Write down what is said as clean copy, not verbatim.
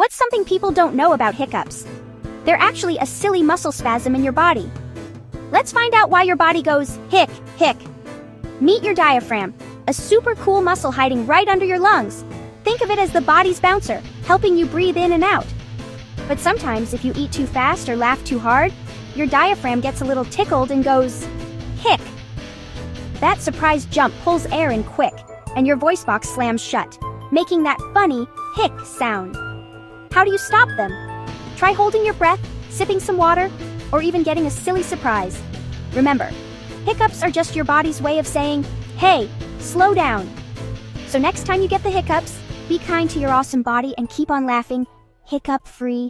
What's something people don't know about hiccups? They're actually a silly muscle spasm in your body. Let's find out why your body goes hic, hic. Meet your diaphragm, a super cool muscle hiding right under your lungs. Think of it as the body's bouncer, helping you breathe in and out. But sometimes if you eat too fast or laugh too hard, your diaphragm gets a little tickled and goes hic. That surprise jump pulls air in quick, and your voice box slams shut, making that funny hic sound. How do you stop them? Try holding your breath, sipping some water, or even getting a silly surprise. Remember, hiccups are just your body's way of saying, hey, slow down. So next time you get the hiccups, be kind to your awesome body and keep on laughing, hiccup-free.